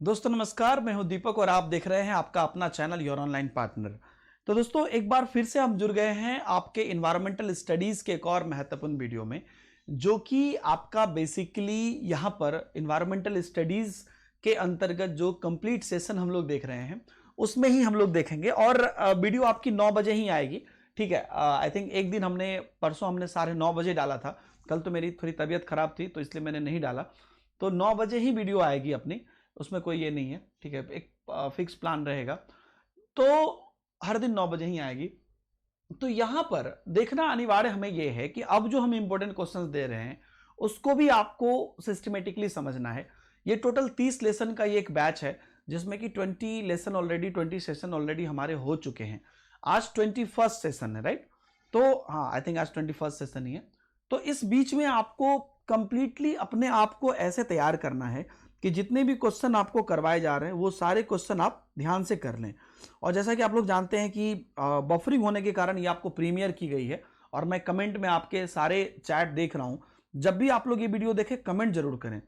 दोस्तों नमस्कार, मैं हूं दीपक और आप देख रहे हैं आपका अपना चैनल योर ऑनलाइन पार्टनर। तो दोस्तों एक बार फिर से हम जुड़ गए हैं आपके इन्वायरमेंटल स्टडीज के एक और महत्वपूर्ण वीडियो में, जो कि आपका बेसिकली यहां पर इन्वायरमेंटल स्टडीज के अंतर्गत जो कंप्लीट सेशन हम लोग देख रहे हैं उसमें ही हम लोग देखेंगे। और वीडियो आपकी 9 बजे ही आएगी, ठीक है। आई थिंक एक दिन परसों हमने 9:30 बजे डाला था। कल तो मेरी थोड़ी तबीयत खराब थी तो इसलिए मैंने नहीं डाला। तो 9 बजे ही वीडियो आएगी अपनी, उसमें कोई ये नहीं है, ठीक है। एक फिक्स प्लान रहेगा तो हर दिन 9 बजे ही आएगी। तो यहां पर देखना अनिवार्य हमें यह है कि अब जो हम इंपॉर्टेंट क्वेश्चंस दे रहे हैं उसको भी आपको सिस्टमेटिकली समझना है। ये टोटल 30 लेसन का ये एक बैच है जिसमें कि 20 सेशन ऑलरेडी हमारे हो चुके हैं। आज 21st सेशन है, राइट। तो हाँ, आई थिंक आज 21st सेशन ही है। तो इस बीच में आपको कंप्लीटली अपने आप को ऐसे तैयार करना है कि जितने भी क्वेश्चन आपको करवाए जा रहे हैं वो सारे क्वेश्चन आप ध्यान से कर लें। और जैसा कि आप लोग जानते हैं कि बफरिंग होने के कारण ये आपको प्रीमियर की गई है और मैं कमेंट में आपके सारे चैट देख रहा हूं। जब भी आप लोग ये वीडियो देखें कमेंट जरूर करें,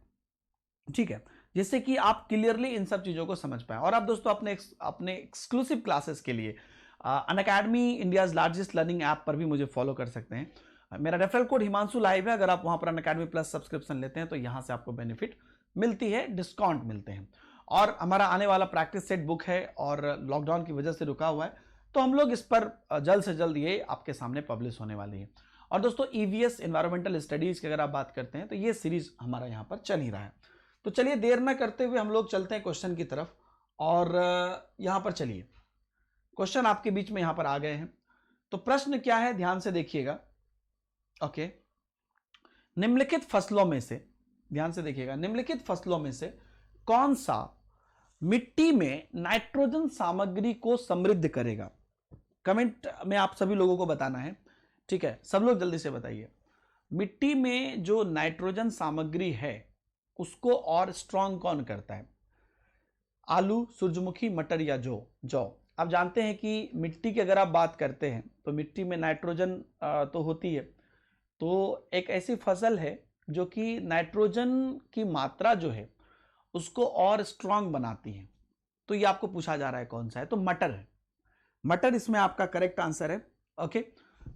ठीक है, जिससे कि आप क्लियरली इन सब चीजों को समझ पाए। और आप दोस्तों अपने एक्सक्लूसिव क्लासेस के लिए Unacademy India's largest learning app पर भी मुझे फॉलो कर सकते हैं। मेरा रेफरल कोड हिमांशु लाइव है। अगर आप वहां पर अनअकैडमी प्लस सब्सक्रिप्शन लेते हैं तो यहां से आपको बेनिफिट मिलती है, डिस्काउंट मिलते हैं। और हमारा आने वाला प्रैक्टिस सेट बुक है और लॉकडाउन की वजह से रुका हुआ है, तो हम लोग इस पर जल्द से जल्द ये आपके सामने पब्लिश होने वाली है। और दोस्तों ईवीएस एनवायरमेंटल स्टडीज की अगर आप बात करते हैं तो ये सीरीज हमारा यहां पर चल ही रहा है। तो चलिए देर ना करते हुए हम लोग चलते हैं क्वेश्चन की तरफ। और यहां पर चलिए क्वेश्चन आपके बीच में यहां पर आ गए हैं। तो प्रश्न क्या है, ध्यान से देखिएगा। ओके, निम्नलिखित फसलों में से, ध्यान से देखिएगा, निम्नलिखित फसलों में से कौन सा मिट्टी में नाइट्रोजन सामग्री को समृद्ध करेगा? कमेंट में आप सभी लोगों को बताना है, ठीक है। सब लोग जल्दी से बताइए। मिट्टी में जो नाइट्रोजन सामग्री है उसको और स्ट्रांग कौन करता है? आलू, सूरजमुखी, मटर या जौ? आप जानते हैं कि मिट्टी की अगर आप बात करते हैं तो मिट्टी में नाइट्रोजन तो होती है। तो एक ऐसी फसल है जो कि नाइट्रोजन की मात्रा जो है उसको और स्ट्रांग बनाती है। तो ये आपको पूछा जा रहा है कौन सा है, तो मटर है। मटर इसमें आपका करेक्ट आंसर है। ओके,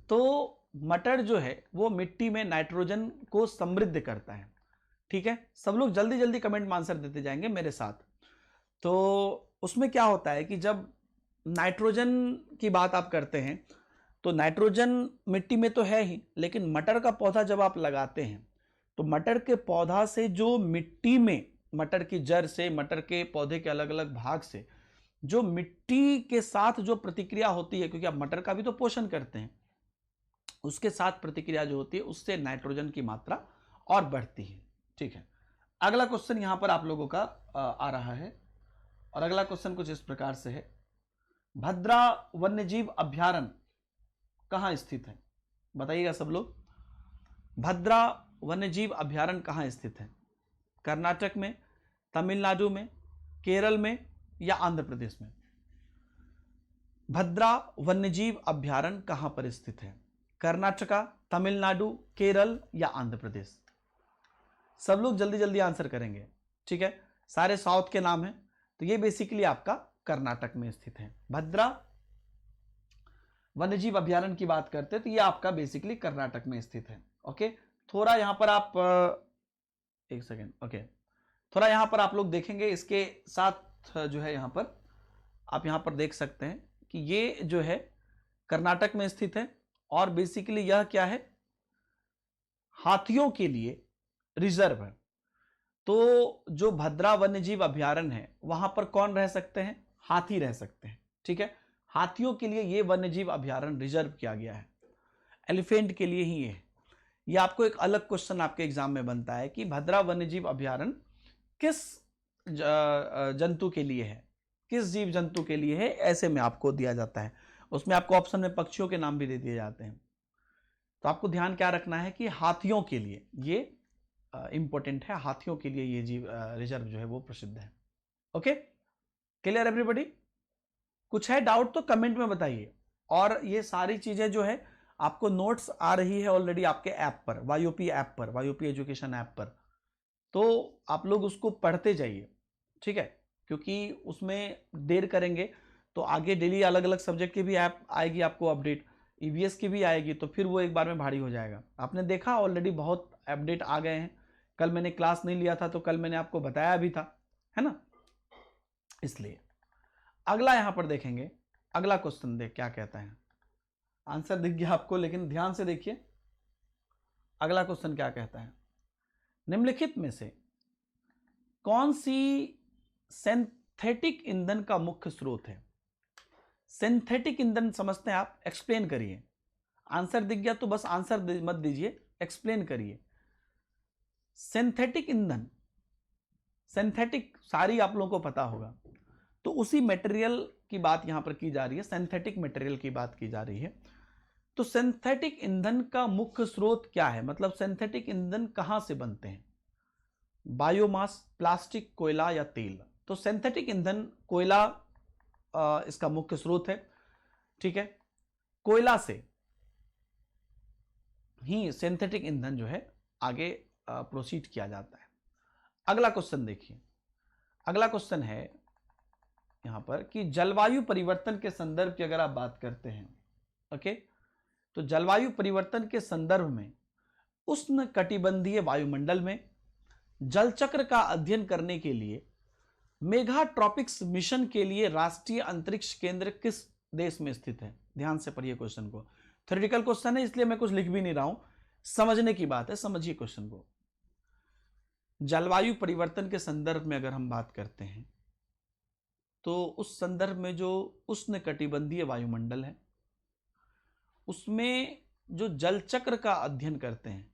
तो मटर जो है वो मिट्टी में नाइट्रोजन को समृद्ध करता है, ठीक है। सब लोग जल्दी जल्दी कमेंट में आंसर देते जाएंगे मेरे साथ। तो उसमें क्या होता है कि जब नाइट्रोजन की बात आप करते हैं तो नाइट्रोजन मिट्टी में तो है ही, लेकिन मटर का पौधा जब आप लगाते हैं तो मटर के पौधा से जो मिट्टी में, मटर की जड़ से, मटर के पौधे के अलग अलग भाग से जो मिट्टी के साथ जो प्रतिक्रिया होती है, क्योंकि आप मटर का भी तो पोषण करते हैं, उसके साथ प्रतिक्रिया जो होती है उससे नाइट्रोजन की मात्रा और बढ़ती है, ठीक है। अगला क्वेश्चन यहां पर आप लोगों का आ रहा है और अगला क्वेश्चन कुछ इस प्रकार से है। भद्रा वन्यजीव अभ्यारण्य कहां स्थित है? बताइएगा सब लोग। भद्रा वन्यजीव अभ्यारण्य कहां स्थित है? कर्नाटक में, तमिलनाडु में, केरल में या आंध्र प्रदेश में? भद्रा वन्यजीव अभ्यारण्य कहां पर स्थित है? कर्नाटका, तमिलनाडु, केरल या आंध्र प्रदेश? सब लोग जल्दी जल्दी आंसर करेंगे, ठीक है। सारे साउथ के नाम हैं, तो ये बेसिकली आपका कर्नाटक में स्थित है। भद्रा वन्यजीव अभ्यारण्य की बात करते हैं तो ये आपका बेसिकली कर्नाटक में स्थित है। ओके, थोड़ा यहां पर आप एक सेकेंड, ओके, थोड़ा यहां पर आप लोग देखेंगे इसके साथ जो है, यहां पर आप यहां पर देख सकते हैं कि ये जो है कर्नाटक में स्थित है और बेसिकली यह क्या है, हाथियों के लिए रिजर्व है। तो जो भद्रा वन्यजीव अभ्यारण्य है वहां पर कौन रह सकते हैं? हाथी रह सकते हैं, ठीक है। हाथियों के लिए यह वन्यजीव अभ्यारण्य रिजर्व किया गया है, एलिफेंट के लिए ही है। यह आपको एक अलग क्वेश्चन आपके एग्जाम में बनता है कि भद्रा वन्यजीव अभ्यारण्य किस जंतु के लिए है, किस जीव जंतु के लिए है, ऐसे में आपको दिया जाता है। उसमें आपको ऑप्शन में पक्षियों के नाम भी दे दिए जाते हैं। तो आपको ध्यान क्या रखना है कि हाथियों के लिए ये इंपॉर्टेंट है, हाथियों के लिए ये जीव रिजर्व जो है वो प्रसिद्ध है। Okay, clear everybody? कुछ है डाउट तो कमेंट में बताइए। और ये सारी चीजें जो है आपको नोट्स आ रही है ऑलरेडी आपके ऐप पर, वाईओपी ऐप पर, वाईओपी एजुकेशन ऐप पर। तो आप लोग उसको पढ़ते जाइए, ठीक है। क्योंकि उसमें देर करेंगे तो आगे डेली अलग अलग सब्जेक्ट की भी ऐप आएगी आपको अपडेट, ईवीएस की भी आएगी, तो फिर वो एक बार में भारी हो जाएगा। आपने देखा ऑलरेडी बहुत अपडेट आ गए हैं। कल मैंने क्लास नहीं लिया था तो कल मैंने आपको बताया भी था, है ना। इसलिए अगला यहां पर देखेंगे, अगला क्वेश्चन देख क्या कहता है। आंसर दिख गया आपको, लेकिन ध्यान से देखिए अगला क्वेश्चन क्या कहता है। निम्नलिखित में से कौन सी सिंथेटिक ईंधन का मुख्य स्रोत है। सिंथेटिक ईंधन समझते हैं आप, एक्सप्लेन करिए। आंसर दिख गया तो बस आंसर मत दीजिए, एक्सप्लेन करिए। सिंथेटिक ईंधन, सिंथेटिक सारी आप लोगों को पता होगा, तो उसी मटेरियल की बात यहां पर की जा रही है, सिंथेटिक मटेरियल की बात की जा रही है। तो सिंथेटिक ईंधन का मुख्य स्रोत क्या है, मतलब सिंथेटिक ईंधन कहां से बनते हैं। बायोमास, प्लास्टिक, कोयला या तेल। तो सिंथेटिक ईंधन कोयला इसका मुख्य स्रोत है, ठीक है। कोयला से ही सिंथेटिक ईंधन जो है आगे प्रोसीड किया जाता है। अगला क्वेश्चन देखिए, अगला क्वेश्चन है यहां पर कि जलवायु परिवर्तन के संदर्भ की अगर आप बात करते हैं, ओके, तो जलवायु परिवर्तन के संदर्भ में उष्ण कटिबंधीय वायुमंडल में जल चक्र का अध्ययन करने के लिए मेगा ट्रॉपिक्स मिशन के लिए राष्ट्रीय अंतरिक्ष केंद्र किस देश में स्थित है। ध्यान से पढ़िए क्वेश्चन को, थ्योरेटिकल क्वेश्चन है इसलिए मैं कुछ लिख भी नहीं रहा हूं, समझने की बात है, समझिए क्वेश्चन को। जलवायु परिवर्तन के संदर्भ में अगर हम बात करते हैं तो उस संदर्भ में जो उष्ण कटिबंधीय वायुमंडल है उसमें जो जल चक्र का अध्ययन करते हैं,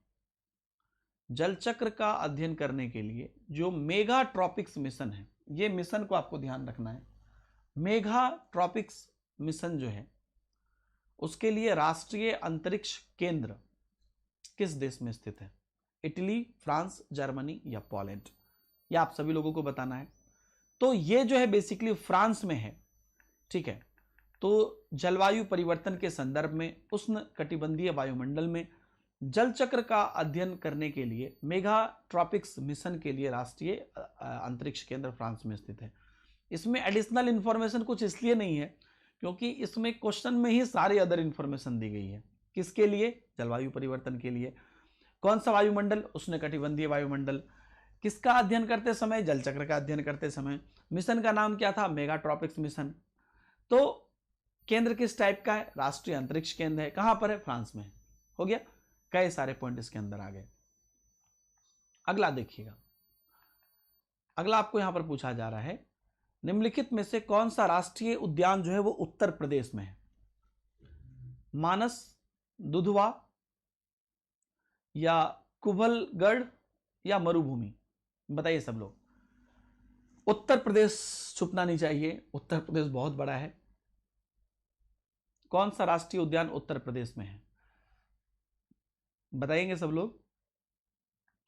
जल चक्र का अध्ययन करने के लिए जो मेगा ट्रॉपिक्स मिशन है, ये मिशन को आपको ध्यान रखना है। मेगा ट्रॉपिक्स मिशन जो है उसके लिए राष्ट्रीय अंतरिक्ष केंद्र किस देश में स्थित है। इटली, फ्रांस, जर्मनी या पोलैंड, ये आप सभी लोगों को बताना है। तो ये जो है बेसिकली फ्रांस में है, ठीक है। तो जलवायु परिवर्तन के संदर्भ में उष्ण कटिबंधीय वायुमंडल में जल चक्र का अध्ययन करने के लिए मेगा ट्रॉपिक्स मिशन के लिए राष्ट्रीय अंतरिक्ष केंद्र फ्रांस में स्थित है। इसमें एडिशनल इंफॉर्मेशन कुछ इसलिए नहीं है क्योंकि इसमें क्वेश्चन में ही सारी अदर इंफॉर्मेशन दी गई है। किसके लिए, जलवायु परिवर्तन के लिए। कौन सा वायुमंडल, उष्ण कटिबंधीय वायुमंडल। किसका अध्ययन करते समय, जल चक्र का अध्ययन करते समय। मिशन का नाम क्या था, मेगा ट्रॉपिक्स मिशन। तो केंद्र किस टाइप का है, राष्ट्रीय अंतरिक्ष केंद्र है। कहां पर है, फ्रांस में। हो गया, कई सारे पॉइंट इसके अंदर आ गए। अगला देखिएगा, अगला आपको यहां पर पूछा जा रहा है निम्नलिखित में से कौन सा राष्ट्रीय उद्यान जो है वो उत्तर प्रदेश में है। मानस, दुधवा या कुंभलगढ़ या मरुभूमि, बताइए सब लोग। उत्तर प्रदेश छुपना नहीं चाहिए, उत्तर प्रदेश बहुत बड़ा है। कौन सा राष्ट्रीय उद्यान उत्तर प्रदेश में है, बताएंगे सब लोग।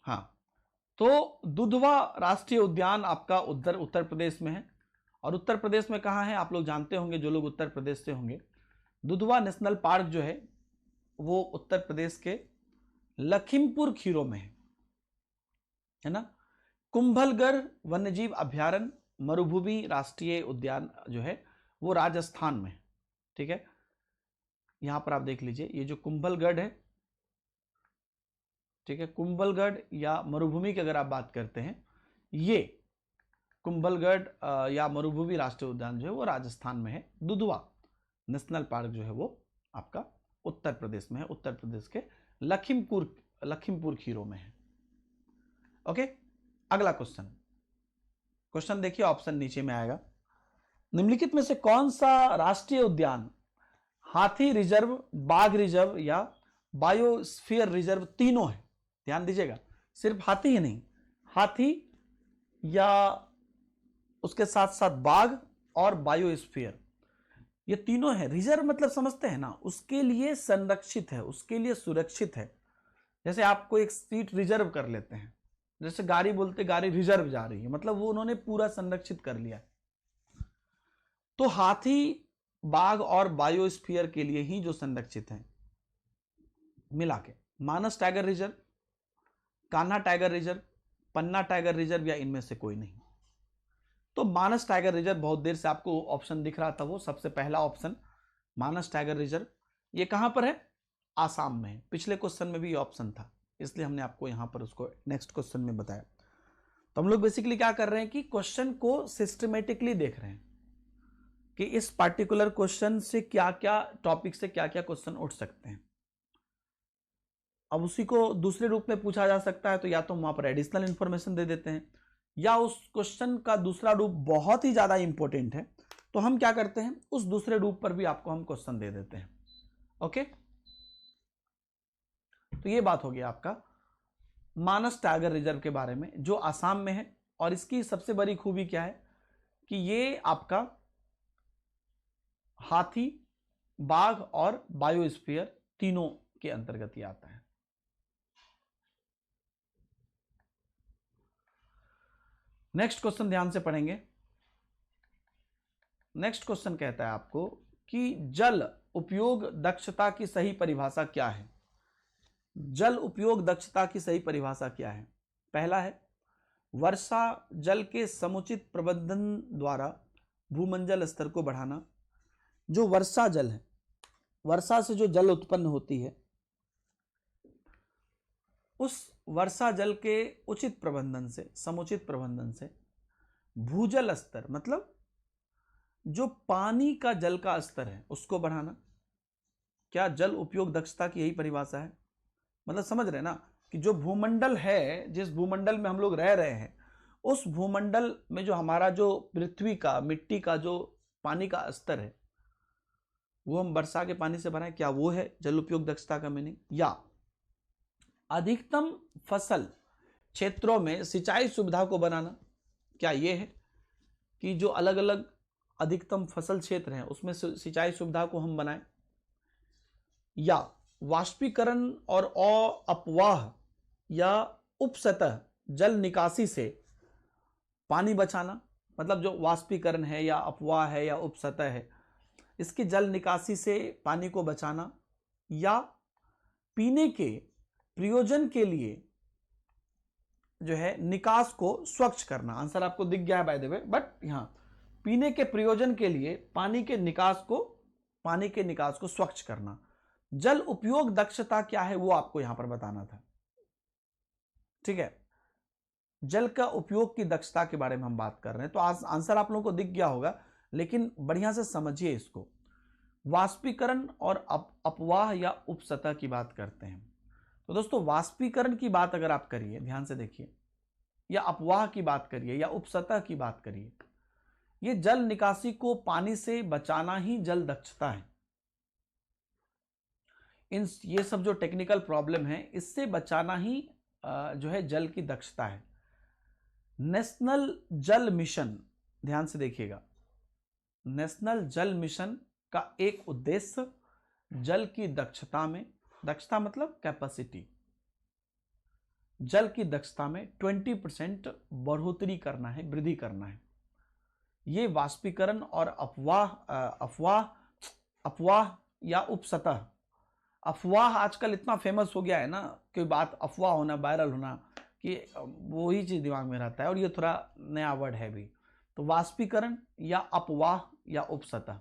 हाँ, तो दुधवा राष्ट्रीय उद्यान आपका उत्तर प्रदेश में है। और उत्तर प्रदेश में कहाँ है, आप लोग जानते होंगे, जो लोग उत्तर प्रदेश से होंगे। दुधवा नेशनल पार्क जो है वो उत्तर प्रदेश के लखीमपुर खीरो में है ना। कुंभलगढ़ वन्यजीव अभयारण्य, मरुभूमि राष्ट्रीय उद्यान जो है वो राजस्थान में है, ठीक है। यहां पर आप देख लीजिए, ये जो कुंभलगढ़ है, ठीक है, कुंभलगढ़ या मरुभूमि की अगर आप बात करते हैं, ये कुंभलगढ़ या मरुभूमि राष्ट्रीय उद्यान जो है वो राजस्थान में है। दुधवा नेशनल पार्क जो है वो आपका उत्तर प्रदेश में है, उत्तर प्रदेश के लखीमपुर खीरो में है। ओके, अगला क्वेश्चन, क्वेश्चन देखिए, ऑप्शन नीचे में आएगा। निम्नलिखित में से कौन सा राष्ट्रीय उद्यान हाथी रिजर्व, बाघ रिजर्व या बायोस्फीयर रिजर्व तीनों है। ध्यान दीजिएगा, सिर्फ हाथी ही नहीं, हाथी या उसके साथ साथ बाघ और बायोस्फीयर, ये तीनों है। रिजर्व मतलब समझते हैं ना, उसके लिए संरक्षित है, उसके लिए सुरक्षित है। जैसे आपको एक सीट रिजर्व कर लेते हैं, जैसे गाड़ी बोलते गाड़ी रिजर्व जा रही है, मतलब वो उन्होंने पूरा संरक्षित कर लिया। तो हाथी, बाघ और बायोस्फीयर के लिए ही जो संरक्षित है मिला के, Manas tiger reserve, Kanha tiger reserve, Panna tiger reserve या इनमें से कोई नहीं। तो मानस टाइगर रिजर्व, बहुत देर से आपको ऑप्शन दिख रहा था, वो सबसे पहला ऑप्शन मानस टाइगर रिजर्व, ये कहां पर है? आसाम में है। पिछले क्वेश्चन में भी ये ऑप्शन था, इसलिए हमने आपको यहां पर उसको नेक्स्ट क्वेश्चन में बताया। तो हम लोग बेसिकली क्या कर रहे हैं कि क्वेश्चन को सिस्टमेटिकली देख रहे हैं कि इस पार्टिकुलर क्वेश्चन से क्या क्या टॉपिक से क्या क्या क्वेश्चन उठ सकते हैं। अब उसी को दूसरे रूप में पूछा जा सकता है, तो या तो हम वहां पर एडिशनल इंफॉर्मेशन दे देते हैं, या उस क्वेश्चन का दूसरा रूप बहुत ही ज्यादा इंपॉर्टेंट है तो हम क्या करते हैं, उस दूसरे रूप पर भी आपको हम क्वेश्चन दे देते हैं। ओके, तो ये बात हो गया आपका मानस टाइगर रिजर्व के बारे में, जो आसाम में है। और इसकी सबसे बड़ी खूबी क्या है कि ये आपका हाथी, बाघ और बायोस्फीयर तीनों के अंतर्गत ही आता है। नेक्स्ट क्वेश्चन ध्यान से पढ़ेंगे। नेक्स्ट क्वेश्चन कहता है आपको कि जल उपयोग दक्षता की सही परिभाषा क्या है? जल उपयोग दक्षता की सही परिभाषा क्या है? पहला है वर्षा जल के समुचित प्रबंधन द्वारा भूमंडल स्तर को बढ़ाना। जो वर्षा जल है, वर्षा से जो जल उत्पन्न होती है, उस वर्षा जल के उचित प्रबंधन से, समुचित प्रबंधन से भूजल स्तर मतलब जो पानी का जल का स्तर है उसको बढ़ाना। क्या जल उपयोग दक्षता की यही परिभाषा है? मतलब समझ रहे ना कि जो भूमंडल है, जिस भूमंडल में हम लोग रह रहे हैं, उस भूमंडल में जो हमारा जो पृथ्वी का, मिट्टी का जो पानी का स्तर है, वो हम वर्षा के पानी से बढ़ाएं, क्या वो है जल उपयोग दक्षता का मीनिंग? या अधिकतम फसल क्षेत्रों में सिंचाई सुविधा को बनाना, क्या ये है कि जो अलग अलग अधिकतम फसल क्षेत्र हैं उसमें सिंचाई सुविधा को हम बनाएं? या वाष्पीकरण और अपवाह या उपसतह जल निकासी से पानी बचाना, मतलब जो वाष्पीकरण है या अपवाह है या उपसतह है, इसकी जल निकासी से पानी को बचाना। या पीने के प्रयोजन के लिए जो है निकास को स्वच्छ करना। आंसर आपको दिख गया है बाय द वे, बट यहां पीने के प्रयोजन के लिए पानी के निकास को स्वच्छ करना। जल उपयोग दक्षता क्या है वो आपको यहां पर बताना था। ठीक है, जल का उपयोग की दक्षता के बारे में हम बात कर रहे हैं। तो आंसर आप लोगों को दिख गया होगा, लेकिन बढ़िया से समझिए इसको। वाष्पीकरण और अपवाह या उपसतह की बात करते हैं। तो दोस्तों वाष्पीकरण की बात अगर आप करिए, ध्यान से देखिए, या अपवाह की बात करिए या उपसतह की बात करिए, ये जल निकासी को पानी से बचाना ही जल दक्षता है। ये सब जो टेक्निकल प्रॉब्लम है, इससे बचाना ही जो है जल की दक्षता है। नेशनल जल मिशन, ध्यान से देखिएगा, नेशनल जल मिशन का एक उद्देश्य जल की दक्षता में, दक्षता मतलब कैपेसिटी, जल की दक्षता में 20% बढ़ोतरी करना है, वृद्धि करना है। ये वाष्पीकरण और अफवाह या उपसतह, अफवाह आजकल इतना फेमस हो गया है ना, कोई बात अफवाह होना, वायरल होना, कि वो ही चीज दिमाग में रहता है, और ये थोड़ा नया वर्ड है भी। तो वाष्पीकरण या अपवाह या उपसतह,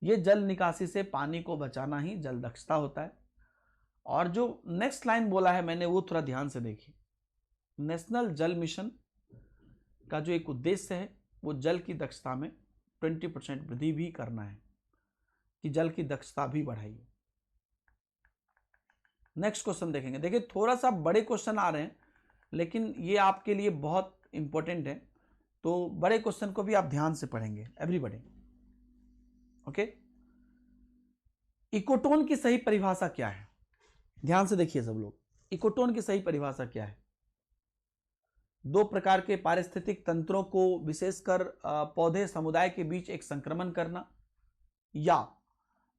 ये जल निकासी से पानी को बचाना ही जल दक्षता होता है। और जो नेक्स्ट लाइन बोला है मैंने, वो थोड़ा ध्यान से देखिए। नेशनल जल मिशन का जो एक उद्देश्य है वो जल की दक्षता में 20% वृद्धि भी करना है, कि जल की दक्षता भी बढ़ाइए। नेक्स्ट क्वेश्चन देखेंगे। देखिए थोड़ा सा बड़े क्वेश्चन आ रहे हैं, लेकिन ये आपके लिए बहुत इंपॉर्टेंट है, तो बड़े क्वेश्चन को भी आप ध्यान से पढ़ेंगे एवरीबॉडी। ओके, इकोटोन की सही परिभाषा क्या है? ध्यान से देखिए सब लोग, इकोटोन की सही परिभाषा क्या है? दो प्रकार के पारिस्थितिक तंत्रों को, विशेषकर पौधे समुदाय के बीच एक संक्रमण करना, या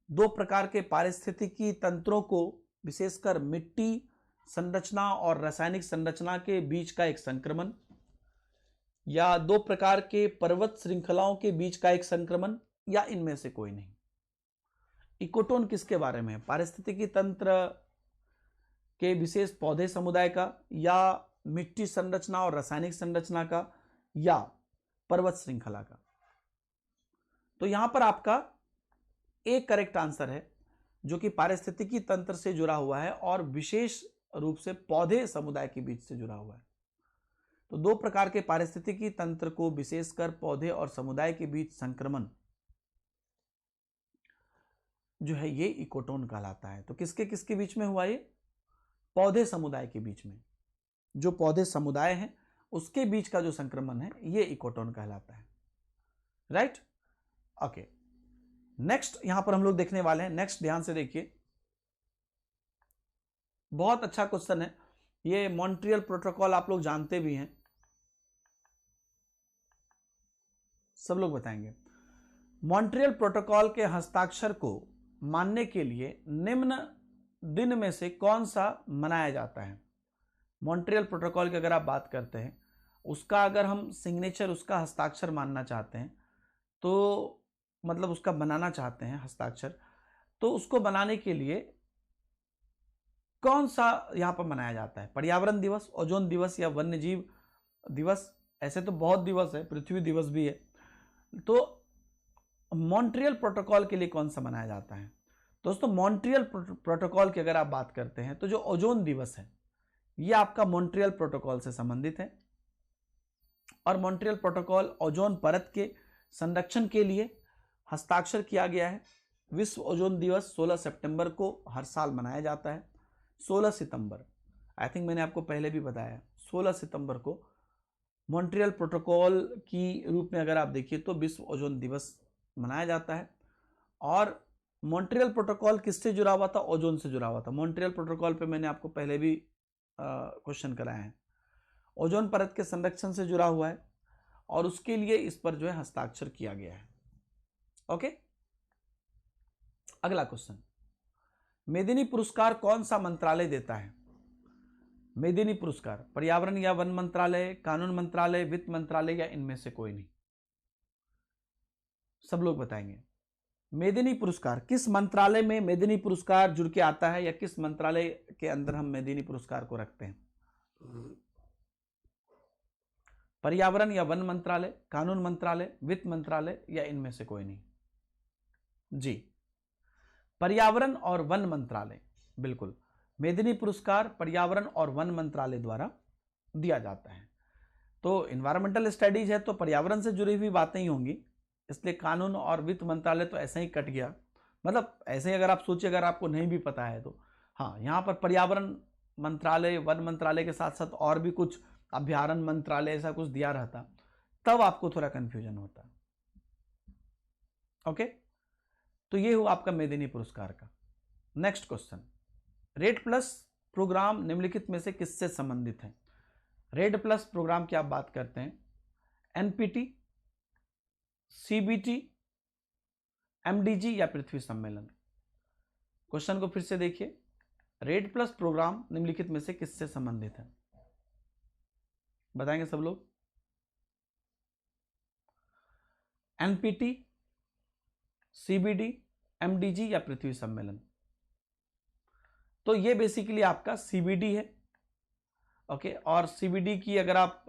दो प्रकार के पारिस्थितिकी तंत्रों को, विशेषकर मिट्टी संरचना और रासायनिक संरचना के बीच का एक संक्रमण, या दो प्रकार के पर्वत श्रृंखलाओं के बीच का एक संक्रमण, या इनमें से कोई नहीं। इकोटोन किसके बारे में? पारिस्थितिकी तंत्र के विशेष पौधे समुदाय का, या मिट्टी संरचना और रासायनिक संरचना का, या पर्वत श्रृंखला का। तो यहां पर आपका एक करेक्ट आंसर है जो कि पारिस्थितिकी तंत्र से जुड़ा हुआ है और विशेष रूप से पौधे समुदाय के बीच से जुड़ा हुआ है। तो दो प्रकार के पारिस्थितिकी तंत्र को विशेषकर पौधे और समुदाय के बीच संक्रमण जो है ये इकोटोन कहलाता है। तो किसके किसके बीच में हुआ? ये पौधे समुदाय के बीच में, जो पौधे समुदाय हैं उसके बीच का जो संक्रमण है ये इकोटोन कहलाता है। Right, okay. नेक्स्ट यहां पर हम लोग देखने वाले हैं, नेक्स्ट ध्यान से देखिए, बहुत अच्छा क्वेश्चन है ये। मॉन्ट्रियल प्रोटोकॉल आप लोग जानते भी हैं, सब लोग बताएंगे। मॉन्ट्रियल प्रोटोकॉल के हस्ताक्षर को मानने के लिए निम्न दिन में से कौन सा मनाया जाता है? मॉन्ट्रियल प्रोटोकॉल की अगर आप बात करते हैं, उसका अगर हम सिग्नेचर, उसका हस्ताक्षर मानना चाहते हैं, तो मतलब उसका बनाना चाहते हैं हस्ताक्षर, तो उसको बनाने के लिए कौन सा यहां पर मनाया जाता है? पर्यावरण दिवस, ओजोन दिवस या वन्य जीव दिवस? ऐसे तो बहुत दिवस है, पृथ्वी दिवस भी है। तो मॉन्ट्रियल प्रोटोकॉल के लिए कौन सा मनाया जाता है? दोस्तों मॉन्ट्रियल प्रोटोकॉल की अगर आप बात करते हैं तो जो ओजोन दिवस है ये आपका मॉन्ट्रियल प्रोटोकॉल से संबंधित है। और मॉन्ट्रियल प्रोटोकॉल ओजोन परत के संरक्षण के लिए हस्ताक्षर किया गया है। विश्व ओजोन दिवस 16 सितंबर को हर साल मनाया जाता है। 16 सितंबर, आई थिंक मैंने आपको पहले भी बताया, 16 सितंबर को मॉन्ट्रियल प्रोटोकॉल की रूप में अगर आप देखिए तो विश्व ओजोन दिवस मनाया जाता है। और मॉन्ट्रियल प्रोटोकॉल किससे जुड़ा हुआ था? ओजोन से जुड़ा हुआ था। मॉन्ट्रियल प्रोटोकॉल पे मैंने आपको पहले भी क्वेश्चन कराए हैं। ओजोन परत के संरक्षण से जुड़ा हुआ है और उसके लिए इस पर जो है हस्ताक्षर किया गया है। ओके, अगला क्वेश्चन, मेदिनी पुरस्कार कौन सा मंत्रालय देता है? मेदिनी पुरस्कार पर्यावरण या वन मंत्रालय, कानून मंत्रालय, वित्त मंत्रालय या इनमें से कोई नहीं? सब लोग बताएंगे। मेदिनी पुरस्कार किस मंत्रालय में मेदिनी पुरस्कार जुड़ के आता है, या किस मंत्रालय के अंदर हम मेदिनी पुरस्कार को रखते हैं? पर्यावरण या वन मंत्रालय, कानून मंत्रालय, वित्त मंत्रालय या इनमें से कोई नहीं? जी, पर्यावरण और वन मंत्रालय, बिल्कुल। मेदिनी पुरस्कार पर्यावरण और वन मंत्रालय द्वारा दिया जाता है। तो इन्वायरमेंटल स्टडीज है तो पर्यावरण से जुड़ी हुई बातें ही होंगी, इसलिए कानून और वित्त मंत्रालय तो ऐसा ही कट गया। मतलब ऐसे ही अगर आप सोचिए, अगर आपको नहीं भी पता है तो हाँ, यहाँ पर पर्यावरण मंत्रालय, वन मंत्रालय के साथ साथ और भी कुछ अभ्यारण्य मंत्रालय ऐसा कुछ दिया रहता, तब आपको थोड़ा कंफ्यूजन होता। ओके, तो ये हुआ आपका मेदिनी पुरस्कार का। Next question, REDD plus programme निम्नलिखित में से किससे संबंधित है? रेड प्लस प्रोग्राम की आप बात करते हैं, एनपीटी, सीबीटी, एमडीजी या पृथ्वी सम्मेलन? क्वेश्चन को फिर से देखिए, रेड प्लस प्रोग्राम निम्नलिखित में से किससे संबंधित है? बताएंगे सब लोग? एनपीटी, सीबीडी, एमडीजी या पृथ्वी सम्मेलन? तो ये बेसिकली आपका सीबीडी है। ओके, और सीबीडी की अगर आप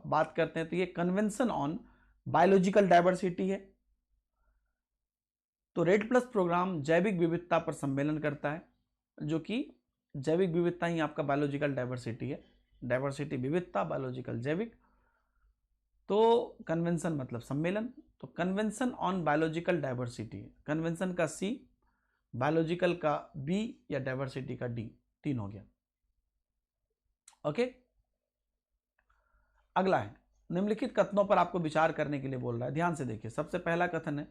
बात करते हैं तो ये कन्वेंशन ऑन बायोलॉजिकल डाइवर्सिटी है। तो रेड प्लस प्रोग्राम जैविक विविधता पर सम्मेलन करता है, जो कि जैविक विविधता ही आपका बायोलॉजिकल डाइवर्सिटी है। डाइवर्सिटी विविधता, बायोलॉजिकल जैविक, तो कन्वेंशन मतलब सम्मेलन, तो कन्वेंशन ऑन बायोलॉजिकल डाइवर्सिटी है। कन्वेंशन का सी, बायोलॉजिकल का बी या डाइवर्सिटी का डी, 3 हो गया। ओके, अगला है, निम्नलिखित कथनों पर आपको विचार करने के लिए बोल रहा है। ध्यान से देखिए, सबसे पहला कथन है,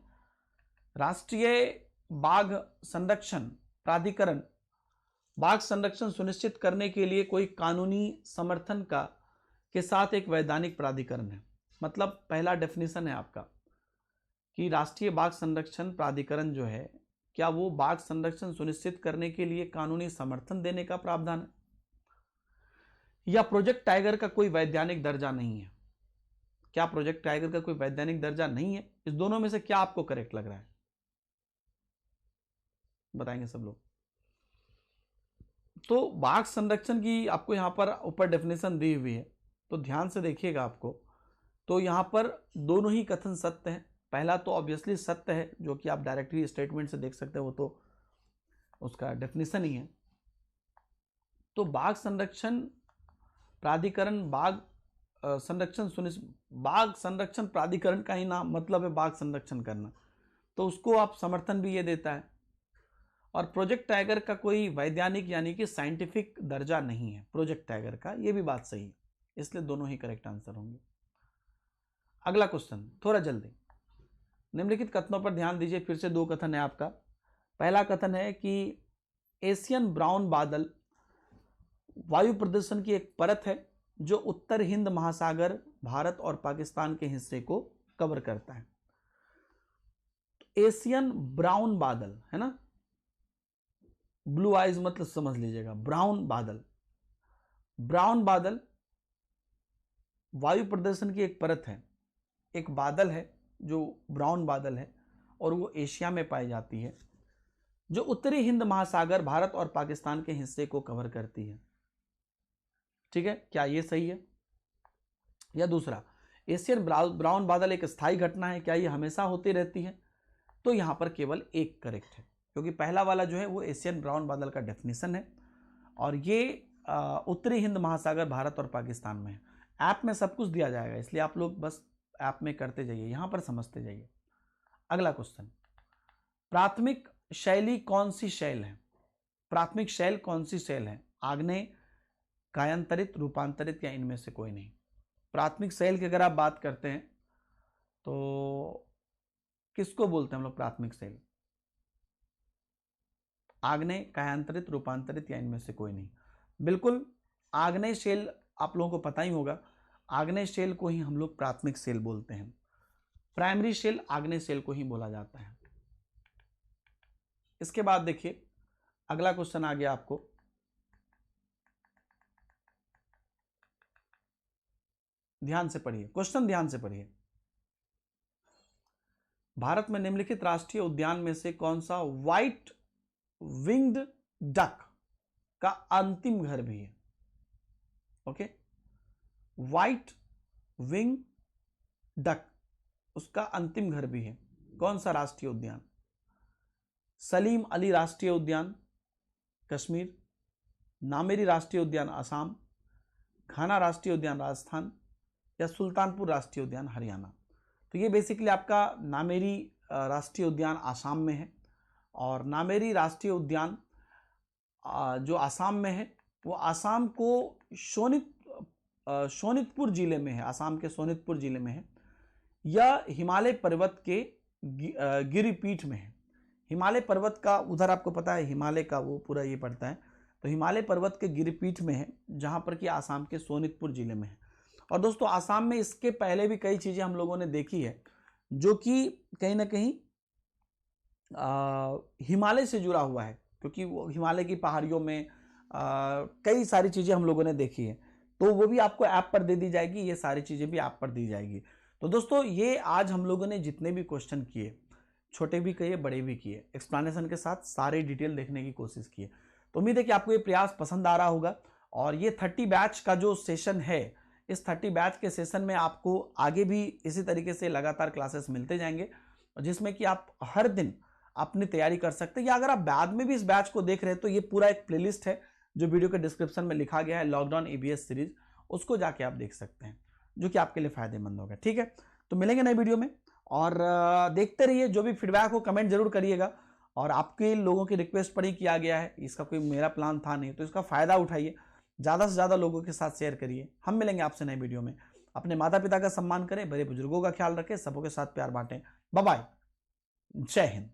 राष्ट्रीय बाघ संरक्षण प्राधिकरण बाघ संरक्षण सुनिश्चित करने के लिए कोई कानूनी समर्थन का के साथ एक वैधानिक प्राधिकरण है। मतलब पहला डेफिनेशन है आपका कि राष्ट्रीय बाघ संरक्षण प्राधिकरण जो है, क्या वो बाघ संरक्षण सुनिश्चित करने के लिए कानूनी समर्थन देने का प्रावधान है, या प्रोजेक्ट टाइगर का कोई वैधानिक दर्जा नहीं है? क्या प्रोजेक्ट टाइगर का कोई वैधानिक दर्जा नहीं है? इस दोनों में से क्या आपको करेक्ट लग रहा है? बताएंगे सब लोग। तो बाघ संरक्षण की आपको यहां पर ऊपर डेफिनेशन दी हुई है, तो ध्यान से देखिएगा आपको। तो यहाँ पर दोनों ही कथन सत्य है। पहला तो ऑब्वियसली सत्य है, जो कि आप डायरेक्टली स्टेटमेंट से देख सकते हो, वो तो उसका डेफिनेशन ही है। तो बाघ संरक्षण प्राधिकरण, बाघ संरक्षण प्राधिकरण का ही नाम मतलब है बाघ संरक्षण करना, तो उसको आप समर्थन भी ये देता है। और प्रोजेक्ट टाइगर का कोई वैज्ञानिक यानी कि साइंटिफिक दर्जा नहीं है प्रोजेक्ट टाइगर का, ये भी बात सही है, इसलिए दोनों ही करेक्ट आंसर होंगे। अगला क्वेश्चन थोड़ा जल्दी। निम्नलिखित कथनों पर ध्यान दीजिए, फिर से दो कथन है आपका। पहला कथन है कि एशियन ब्राउन बादल वायु प्रदूषण की एक परत है जो उत्तर हिंद महासागर, भारत और पाकिस्तान के हिस्से को कवर करता है। तो एशियन ब्राउन बादल है ना, ब्लू आइज मतलब समझ लीजिएगा, ब्राउन बादल, ब्राउन बादल वायु प्रदूषण की एक परत है, एक बादल है जो ब्राउन बादल है और वो एशिया में पाई जाती है, जो उत्तरी हिंद महासागर, भारत और पाकिस्तान के हिस्से को कवर करती है। ठीक है, क्या ये सही है? या दूसरा, एशियन ब्राउन बादल एक स्थायी घटना है, क्या ये हमेशा होती रहती है? तो यहां पर केवल एक करेक्ट है, क्योंकि पहला वाला जो है वो एशियन ब्राउन बादल का डेफिनेशन है और ये उत्तरी हिंद महासागर, भारत और पाकिस्तान में है। ऐप में सब कुछ दिया जाएगा, इसलिए आप लोग बस ऐप में करते जाइए, यहां पर समझते जाइए। अगला क्वेश्चन, प्राथमिक शैली कौन सी शैल है? प्राथमिक शैल कौन सी शैल है? आग्नेय, कायांतरित, रूपांतरित या इनमें से कोई नहीं? प्राथमिक शैल की अगर आप बात करते हैं तो किसको बोलते हैं हम लोग प्राथमिक शैल? आग्नेय, कायांतरित, रूपांतरित या इनमें से कोई नहीं? बिल्कुल आग्नेय शैल, आप लोगों को पता ही होगा, आग्नेय शैल को ही हम लोग प्राथमिक शैल बोलते हैं। प्राइमरी शैल आग्नेय शैल को ही बोला जाता है। इसके बाद देखिए अगला क्वेश्चन आ गया आपको, ध्यान से पढ़िए क्वेश्चन, ध्यान से पढ़िए। भारत में निम्नलिखित राष्ट्रीय उद्यान में से कौन सा व्हाइट विंग्ड डक का अंतिम घर भी है? ओके, व्हाइट विंग डक, उसका अंतिम घर भी है। कौन सा राष्ट्रीय उद्यान? सलीम अली राष्ट्रीय उद्यान कश्मीर, नामेरी राष्ट्रीय उद्यान असम, घाना राष्ट्रीय उद्यान राजस्थान या सुल्तानपुर राष्ट्रीय उद्यान हरियाणा? तो ये बेसिकली आपका नामेरी राष्ट्रीय उद्यान आसाम में है, और नामेरी राष्ट्रीय उद्यान जो आसाम में है वो आसाम को शोनितपुर जिले में है, आसाम के शोनितपुर जिले में है। यह हिमालय पर्वत के गिरिपीठ में है। हिमालय पर्वत का उधर आपको पता है, हिमालय का वो पूरा ये पड़ता है, तो हिमालय पर्वत के गिरिपीठ में है, जहां पर कि आसाम के शोनितपुर जिले में है। और दोस्तों आसाम में इसके पहले भी कई चीजें हम लोगों ने देखी है जो कि कहीं ना कहीं हिमालय से जुड़ा हुआ है, क्योंकि वो हिमालय की पहाड़ियों में कई सारी चीजें हम लोगों ने देखी है, तो वो भी आपको ऐप पर दे दी जाएगी, ये सारी चीजें भी ऐप पर दी जाएगी। तो दोस्तों ये आज हम लोगों ने जितने भी क्वेश्चन किए, छोटे भी किए बड़े भी किए, एक्सप्लेनेशन के साथ सारे डिटेल देखने की कोशिश किए। तो उम्मीद है कि आपको ये प्रयास पसंद आ रहा होगा। और ये 30 बैच का जो सेशन है, इस 30 बैच के सेशन में आपको आगे भी इसी तरीके से लगातार क्लासेस मिलते जाएंगे, जिसमें कि आप हर दिन अपनी तैयारी कर सकते हैं। या अगर आप बाद में भी इस बैच को देख रहे हैं तो ये पूरा एक प्लेलिस्ट है जो वीडियो के डिस्क्रिप्शन में लिखा गया है, लॉकडाउन ईबीएस सीरीज, उसको जाके आप देख सकते हैं, जो कि आपके लिए फायदेमंद होगा। ठीक है, तो मिलेंगे नए वीडियो में, और देखते रहिए। जो भी फीडबैक हो कमेंट जरूर करिएगा, और आपके लोगों की रिक्वेस्ट पर ही किया गया है, इसका कोई मेरा प्लान था नहीं, तो इसका फायदा उठाइए, ज़्यादा से ज़्यादा लोगों के साथ शेयर करिए। हम मिलेंगे आपसे नए वीडियो में। अपने माता पिता का सम्मान करें, बड़े बुजुर्गों का ख्याल रखें, सबों के साथ प्यार बांटें। बाय बाय, जय हिंद।